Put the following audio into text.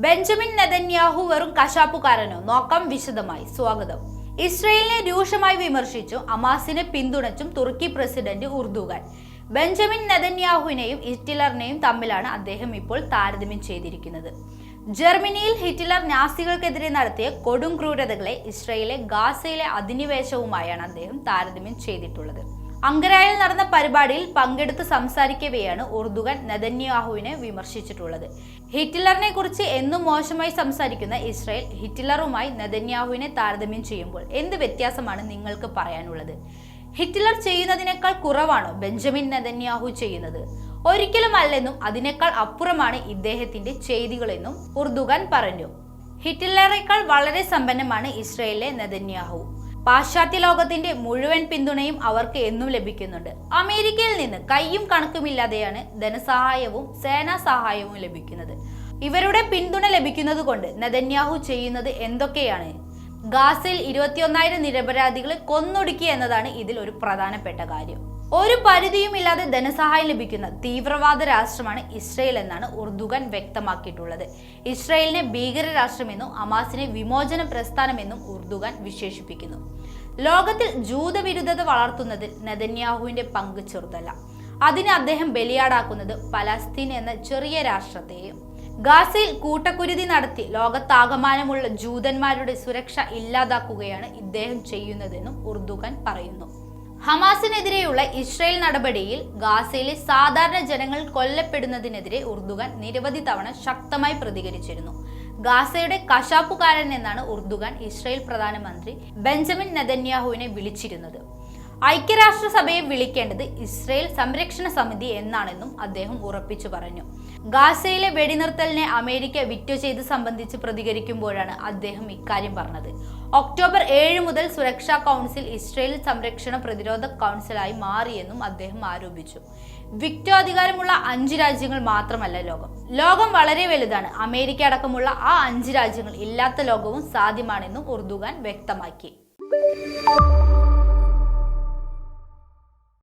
Benjamin Netanyahu വെറും കശാപ്പുകാരനോ? നോക്കാം വിശദമായി. സ്വാഗതം. ഇസ്രയേലിനെ രൂക്ഷമായി വിമർശിച്ചു ഹമാസിനെ പിന്തുണച്ചും തുർക്കി പ്രസിഡന്റ് ഉർദുഗാൻ. ബെഞ്ചമിൻ നെതന്യാഹുവിനെയും ഹിറ്റ്ലറിനെയും തമ്മിലാണ് അദ്ദേഹം ഇപ്പോൾ താരതമ്യം ചെയ്തിരിക്കുന്നത്. ജർമ്മനിയിൽ ഹിറ്റ്ലർ നാസികൾക്കെതിരെ നടത്തിയ കൊടും ക്രൂരതകളെ ഇസ്രയേലിലെ ഗാസയിലെ അധിനിവേശവുമായാണ് അദ്ദേഹം താരതമ്യം ചെയ്തിട്ടുള്ളത്. അങ്കരായിൽ നടന്ന പരിപാടിയിൽ പങ്കെടുത്ത് സംസാരിക്കവെയാണ് ഉർദുഗാൻ നെതന്യാഹുവിനെ വിമർശിച്ചിട്ടുള്ളത്. ഹിറ്റ്ലറിനെ കുറിച്ച് എന്നും മോശമായി സംസാരിക്കുന്ന ഇസ്രയേൽ ഹിറ്റ്ലറുമായി നെതന്യാഹുവിനെ താരതമ്യം ചെയ്യുമ്പോൾ എന്ത് വ്യത്യാസമാണ് നിങ്ങൾക്ക് പറയാനുള്ളത്? ഹിറ്റ്ലർ ചെയ്യുന്നതിനേക്കാൾ കുറവാണോ ബെഞ്ചമിൻ നെതന്യാഹു ചെയ്യുന്നത്? ഒരിക്കലും അല്ലെന്നും അതിനേക്കാൾ അപ്പുറമാണ് ഇദ്ദേഹത്തിന്റെ ചെയ്തികളെന്നും ഉർദുഗാൻ പറഞ്ഞു. ഹിറ്റ്ലറേക്കാൾ വളരെ സമ്പന്നമാണ് ഇസ്രയേലിലെ നെതന്യാഹു. പാശ്ചാത്യ ലോകത്തിന്റെ മുഴുവൻ പിന്തുണയും അവർക്ക് എന്നും ലഭിക്കുന്നുണ്ട്. അമേരിക്കയിൽ നിന്ന് കയ്യും കണക്കുമില്ലാതെയാണ് ധനസഹായവും സേനാ സഹായവും ലഭിക്കുന്നത്. ഇവരുടെ പിന്തുണ ലഭിക്കുന്നത് കൊണ്ട് നെതന്യാഹു ചെയ്യുന്നത് എന്തൊക്കെയാണ്? ഗാസയിൽ 21,000 നിരപരാധികളെ കൊന്നൊടുക്കി എന്നതാണ് ഇതിൽ ഒരു പ്രധാനപ്പെട്ട കാര്യം. ഒരു പരിധിയുമില്ലാതെ ധനസഹായം ലഭിക്കുന്ന തീവ്രവാദ രാഷ്ട്രമാണ് ഇസ്രയേൽ എന്നാണ് ഉർദുഗാൻ വ്യക്തമാക്കിയിട്ടുള്ളത്. ഇസ്രയേലിനെ ഭീകര രാഷ്ട്രമെന്നും ഹമാസിനെ വിമോചന പ്രസ്ഥാനമെന്നും ഉർദുഗാൻ വിശേഷിപ്പിക്കുന്നു. ലോകത്തിൽ ജൂതവിരുദ്ധത വളർത്തുന്നതിൽ നെതന്യാഹുവിന്റെ പങ്ക് ചെറുതല്ല. അതിന് അദ്ദേഹം ബലിയാടാക്കുന്നത് പലസ്തീൻ എന്ന ചെറിയ രാഷ്ട്രത്തെയും. ഗാസയിൽ കൂട്ടക്കുരുതി നടത്തി ലോകത്താകമാനമുള്ള ജൂതന്മാരുടെ സുരക്ഷ ഇല്ലാതാക്കുകയാണ് ഇദ്ദേഹം ചെയ്യുന്നതെന്നും ഉർദുഗാൻ പറയുന്നു. ഹമാസിനെതിരെയുള്ള ഇസ്രയേൽ നടപടിയിൽ ഗാസയിലെ സാധാരണ ജനങ്ങൾ കൊല്ലപ്പെടുന്നതിനെതിരെ ഉർദുഗാൻ നിരവധി തവണ ശക്തമായി പ്രതികരിച്ചിരുന്നു. ഗാസയുടെ കശാപ്പുകാരൻ എന്നാണ് ഉർദുഗാൻ ഇസ്രയേൽ പ്രധാനമന്ത്രി ബെഞ്ചമിൻ നെതന്യാഹുവിനെ വിളിച്ചിരുന്നത്. ഐക്യരാഷ്ട്രസഭയെ വിളിക്കേണ്ടത് ഇസ്രയേൽ സംരക്ഷണ സമിതി എന്നാണെന്നും അദ്ദേഹം ഉറപ്പിച്ചു പറഞ്ഞു. ഗാസയിലെ വെടിനിർത്തലിനെ അമേരിക്ക വിറ്റോ ചെയ്ത് സംബന്ധിച്ച് പ്രതികരിക്കുമ്പോഴാണ് അദ്ദേഹം ഇക്കാര്യം പറഞ്ഞത്. ഒക്ടോബർ 7 മുതൽ സുരക്ഷാ കൗൺസിൽ ഇസ്രയേൽ സംരക്ഷണ പ്രതിരോധ കൗൺസിലായി മാറിയെന്നും അദ്ദേഹം ആരോപിച്ചു. വിറ്റോ അധികാരമുള്ള 5 രാജ്യങ്ങൾ മാത്രമല്ല ലോകം വളരെ വലുതാണ്. അമേരിക്ക അടക്കമുള്ള ആ 5 രാജ്യങ്ങൾ ഇല്ലാത്ത ലോകവും സാധ്യമാണെന്നും ഉർദുഗാൻ വ്യക്തമാക്കി.